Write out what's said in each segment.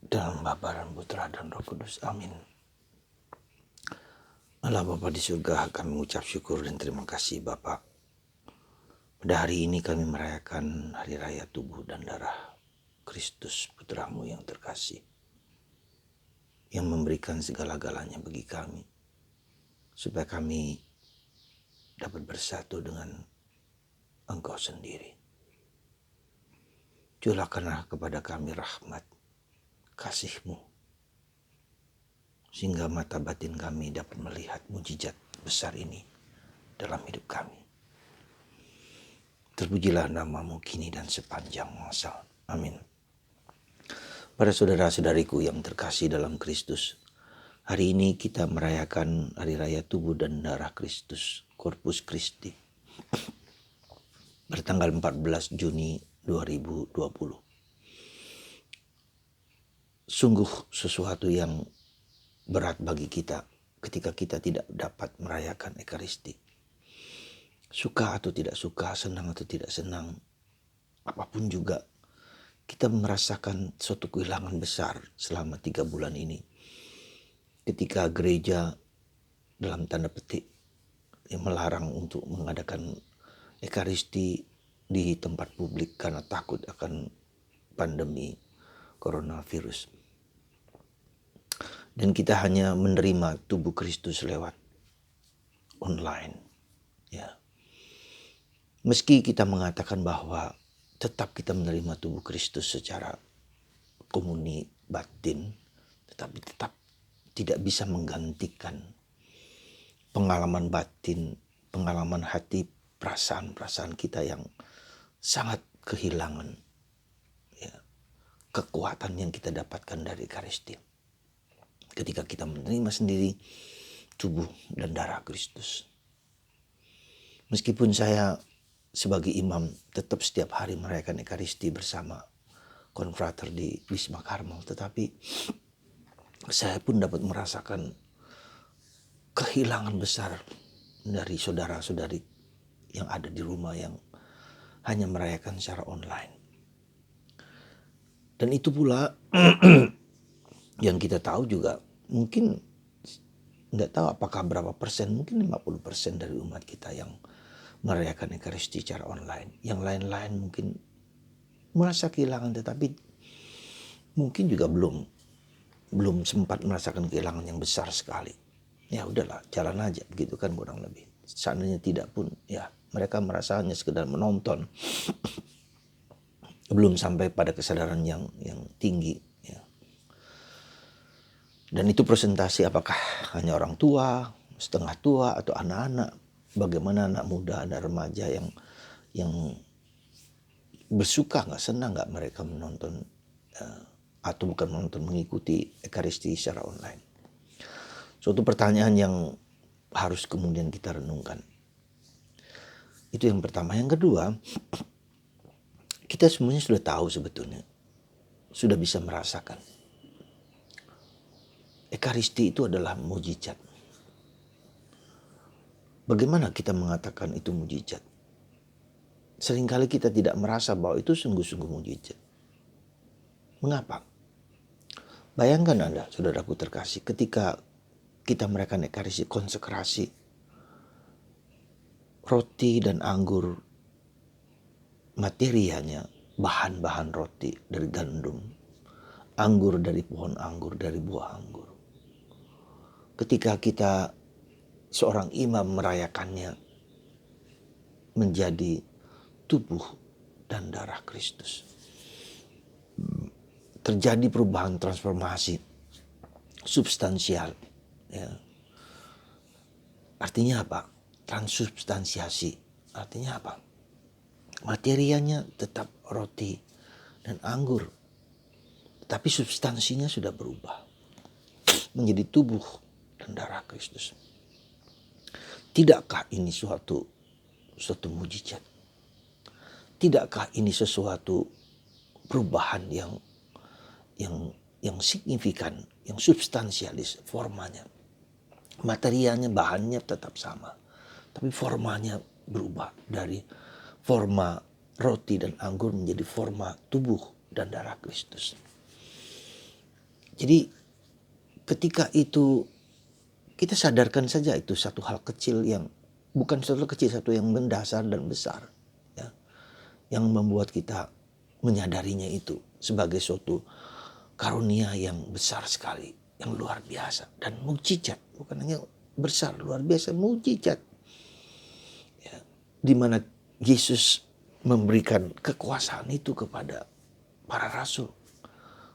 Dalam Bapa dan Putra dan Roh Kudus. Amin. Allah Bapa di surga, kami mengucap syukur dan terima kasih Bapa. Pada hari ini kami merayakan hari raya tubuh dan darah Kristus Putramu yang terkasih, yang memberikan segala-galanya bagi kami, supaya kami dapat bersatu dengan Engkau sendiri. Curahkanlah kepada kami rahmat kasih-Mu, sehingga mata batin kami dapat melihat mujizat besar ini dalam hidup kami. Terpujilah nama-Mu kini dan sepanjang masa. Amin. Para saudara-saudariku yang terkasih dalam Kristus, hari ini kita merayakan hari raya tubuh dan darah Kristus, Corpus Christi, bertanggal 14 Juni 2020. Sungguh sesuatu yang berat bagi kita ketika kita tidak dapat merayakan Ekaristi. Suka atau tidak suka, senang atau tidak senang, apapun juga, kita merasakan suatu kehilangan besar selama 3 bulan ini. Ketika gereja dalam tanda petik yang melarang untuk mengadakan Ekaristi di tempat publik karena takut akan pandemi coronavirus. Dan kita hanya menerima tubuh Kristus lewat online. Ya. Meski kita mengatakan bahwa tetap kita menerima tubuh Kristus secara komuni batin, tetapi tetap tidak bisa menggantikan pengalaman batin, pengalaman hati, perasaan-perasaan kita yang sangat kehilangan ya, kekuatan yang kita dapatkan dari Ekaristi. Ketika kita menerima sendiri tubuh dan darah Kristus. Meskipun saya sebagai imam tetap setiap hari merayakan Ekaristi bersama konfrater di Wisma Karmel, tetapi saya pun dapat merasakan kehilangan besar dari saudara-saudari yang ada di rumah yang hanya merayakan secara online. Dan itu pula yang kita tahu juga, mungkin tidak tahu apakah berapa persen, mungkin 50% dari umat kita yang merayakan Ekaristi secara online. Yang lain-lain mungkin merasa kehilangan, tetapi mungkin juga belum sempat merasakan kehilangan yang besar sekali. Ya udahlah, jalan aja begitu kan kurang lebih. Seandainya tidak pun, ya mereka merasa hanya sekedar menonton. Belum sampai pada kesadaran yang tinggi. Ya. Dan itu presentasi apakah hanya orang tua, setengah tua, atau anak-anak. Bagaimana anak muda, anak remaja yang bersuka nggak, senang nggak mereka menonton atau bukan menonton, mengikuti Ekaristi secara online. Suatu pertanyaan yang harus kemudian kita renungkan. Itu yang pertama. Yang kedua, kita semuanya sudah tahu sebetulnya, sudah bisa merasakan. Ekaristi itu adalah mujizat. Bagaimana kita mengatakan itu mujizat? Seringkali kita tidak merasa bahwa itu sungguh-sungguh mujizat. Mengapa? Bayangkan Anda, saudaraku terkasih, ketika kita merayakan Ekaristi, konsekrasi, roti dan anggur, materianya, bahan-bahan roti dari gandum, anggur dari pohon anggur, dari buah anggur. Ketika kita seorang imam merayakannya menjadi tubuh dan darah Kristus. Terjadi perubahan transformasi substansial. Ya. Artinya apa? Transubstansiasi. Artinya apa? Materianya tetap roti dan anggur. Tapi substansinya sudah berubah. Menjadi tubuh dan darah Kristus. Tidakkah ini suatu mujizat? Tidakkah ini sesuatu perubahan yang signifikan, yang substansialis formanya? Materialnya, bahannya tetap sama, tapi formanya berubah dari forma roti dan anggur menjadi forma tubuh dan darah Kristus. Jadi ketika itu kita sadarkan saja itu satu hal kecil yang bukan satu kecil, satu yang mendasar dan besar, ya, yang membuat kita menyadarinya itu sebagai suatu karunia yang besar sekali, yang luar biasa dan mukjizat, bukan hanya besar, luar biasa, mukjizat, ya, di mana Yesus memberikan kekuasaan itu kepada para rasul,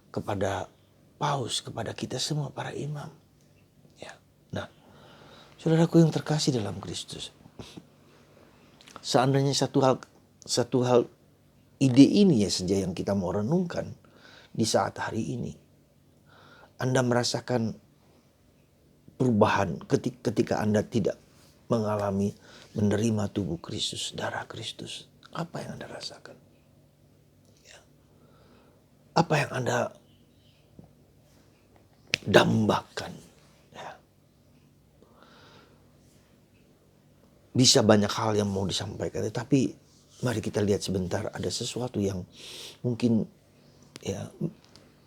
kepada paus, kepada kita semua para imam. Ya. Nah, saudaraku yang terkasih dalam Kristus, seandainya satu hal ide ini ya saja yang kita mau renungkan di saat hari ini, Anda merasakan perubahan ketika Anda tidak mengalami menerima tubuh Kristus, darah Kristus. Apa yang Anda rasakan? Ya. Apa yang Anda dambakan? Ya. Bisa banyak hal yang mau disampaikan, tapi mari kita lihat sebentar, ada sesuatu yang mungkin ya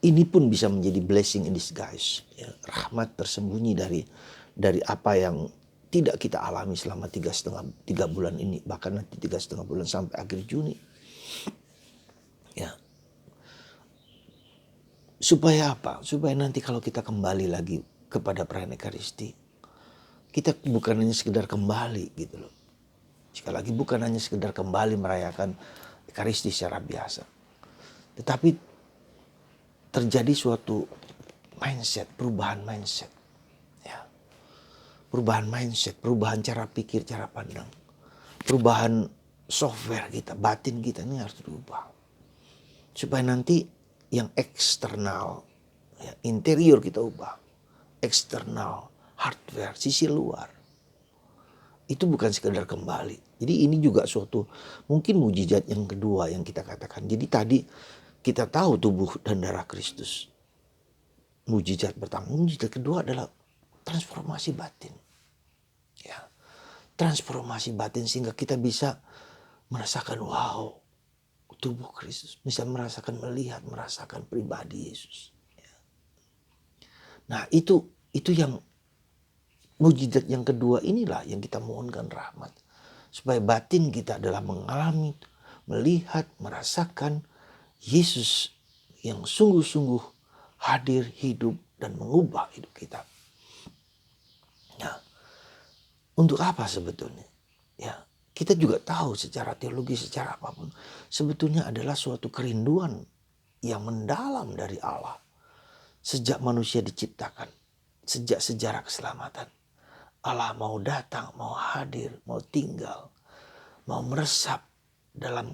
ini pun bisa menjadi blessing in disguise, ya, rahmat tersembunyi dari apa yang tidak kita alami selama 3 bulan ini, bahkan nanti 3,5 bulan sampai akhir Juni. Ya, supaya apa? Supaya nanti kalau kita kembali lagi kepada perayaan Ekaristi, kita bukan hanya sekedar kembali gitu loh. Sekali lagi, bukan hanya sekedar kembali merayakan Ekaristi secara biasa, tetapi terjadi suatu mindset, perubahan mindset. Ya. Perubahan mindset, perubahan cara pikir, cara pandang. Perubahan software kita, batin kita ini harus berubah. Supaya nanti yang eksternal, ya, interior kita ubah. Eksternal, hardware, sisi luar. Itu bukan sekedar kembali. Jadi ini juga suatu mungkin mukjizat yang kedua yang kita katakan. Jadi tadi kita tahu tubuh dan darah Kristus. Mukjizat pertama. Mukjizat kedua adalah transformasi batin. Ya. Transformasi batin sehingga kita bisa merasakan wow, tubuh Kristus. Bisa merasakan, melihat, merasakan pribadi Yesus. Ya. Nah itu yang mukjizat yang kedua inilah yang kita mohonkan rahmat. Supaya batin kita adalah mengalami, melihat, merasakan Yesus yang sungguh-sungguh hadir, hidup, dan mengubah hidup kita. Nah, untuk apa sebetulnya? Ya, kita juga tahu secara teologi, secara apapun, sebetulnya adalah suatu kerinduan yang mendalam dari Allah. Sejak manusia diciptakan, sejak sejarah keselamatan, Allah mau datang, mau hadir, mau tinggal, mau meresap dalam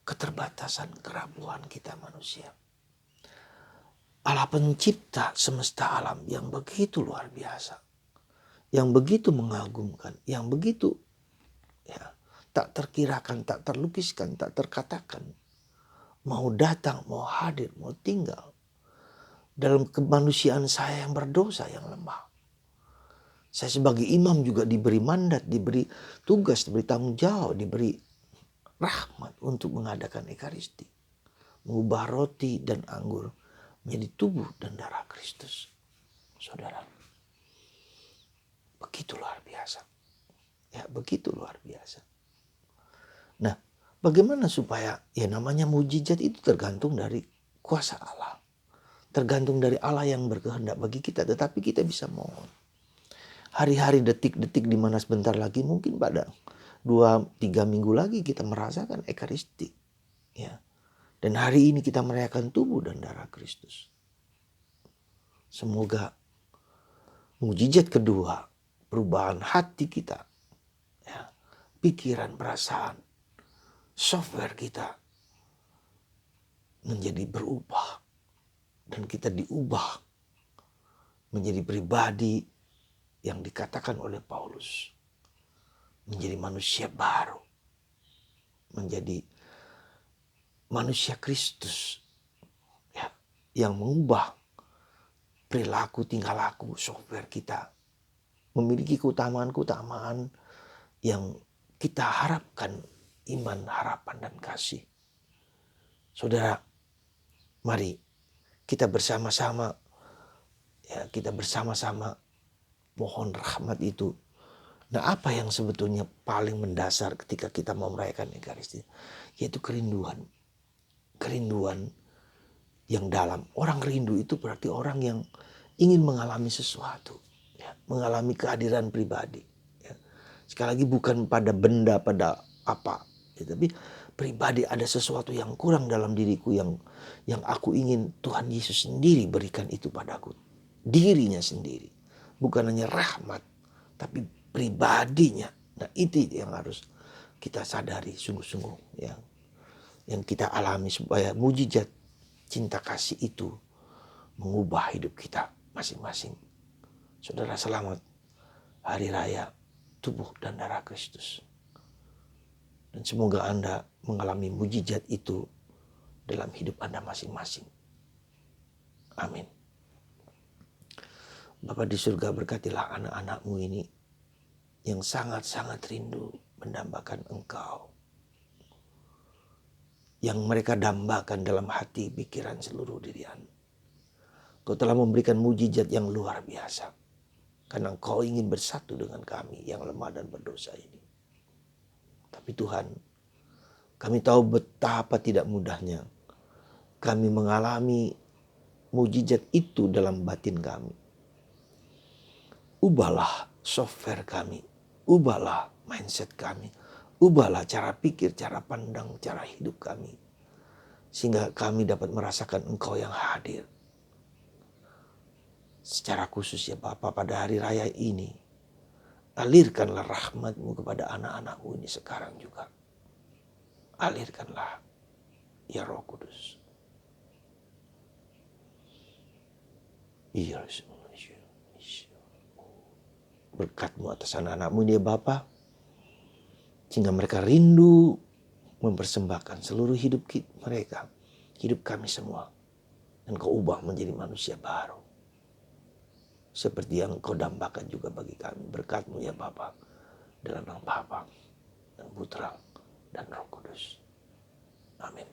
keterbatasan kerapuhan kita manusia. Allah pencipta semesta alam yang begitu luar biasa, yang begitu mengagumkan, yang begitu ya, tak terkirakan, tak terlukiskan, tak terkatakan, mau datang, mau hadir, mau tinggal dalam kemanusiaan saya yang berdosa, yang lemah. Saya sebagai imam juga diberi mandat, diberi tugas, diberi tanggung jawab, diberi rahmat untuk mengadakan Ekaristi. Mengubah roti dan anggur menjadi tubuh dan darah Kristus. Saudara, begitu luar biasa. Ya, begitu luar biasa. Nah, bagaimana supaya ya namanya mukjizat itu tergantung dari kuasa Allah. Tergantung dari Allah yang berkehendak bagi kita. Tetapi kita bisa mohon. Hari-hari, detik-detik di mana sebentar lagi mungkin pada 2-3 minggu lagi kita merasakan Ekaristi. Ya. Dan hari ini kita merayakan tubuh dan darah Kristus. Semoga mukjizat kedua, perubahan hati kita, ya, pikiran, perasaan, software kita menjadi berubah. Dan kita diubah menjadi pribadi yang dikatakan oleh Paulus. Menjadi manusia baru. Menjadi manusia Kristus. Ya, yang mengubah perilaku, tingkah laku, software kita. Memiliki keutamaan-keutamaan yang kita harapkan, iman, harapan, dan kasih. Saudara, mari kita bersama-sama Ya, kita bersama-sama mohon rahmat itu. Nah, apa yang sebetulnya paling mendasar ketika kita mau merayakan Ekaristi? Yaitu kerinduan. Kerinduan yang dalam. Orang rindu itu berarti orang yang ingin mengalami sesuatu. Ya, mengalami kehadiran pribadi. Ya. Sekali lagi bukan pada benda, pada apa. Ya, tapi pribadi ada sesuatu yang kurang dalam diriku yang aku ingin Tuhan Yesus sendiri berikan itu padaku. Dirinya sendiri. Bukan hanya rahmat, tapi pribadinya. Nah, itu yang harus kita sadari sungguh-sungguh, yang kita alami, supaya mujizat cinta kasih itu mengubah hidup kita masing-masing. Saudara, selamat Hari Raya Tubuh dan Darah Kristus. Dan semoga Anda mengalami mujizat itu dalam hidup Anda masing-masing. Amin. Bapa di surga, berkatilah anak-anak-Mu ini yang sangat-sangat rindu mendambakan Engkau. Yang mereka dambakan dalam hati, pikiran, seluruh diri Anda. Kau telah memberikan mujizat yang luar biasa. Karena Engkau ingin bersatu dengan kami yang lemah dan berdosa ini. Tapi Tuhan, kami tahu betapa tidak mudahnya kami mengalami mujizat itu dalam batin kami. Ubahlah software kami, ubahlah mindset kami, ubahlah cara pikir, cara pandang, cara hidup kami. Sehingga kami dapat merasakan Engkau yang hadir. Secara khusus ya Bapa, pada hari raya ini, alirkanlah rahmat-Mu kepada anak-anak-Mu ini sekarang juga. Alirkanlah ya Roh Kudus. Iya, berkat-Mu atas anak-anak-Mu ini ya Bapa, sehingga mereka rindu mempersembahkan seluruh hidup mereka, hidup kami semua, dan Kau ubah menjadi manusia baru, seperti yang Kau dambakan juga bagi kami. Berkat-Mu ya Bapa, dalam nama Bapa dan Putra dan Roh Kudus. Amin.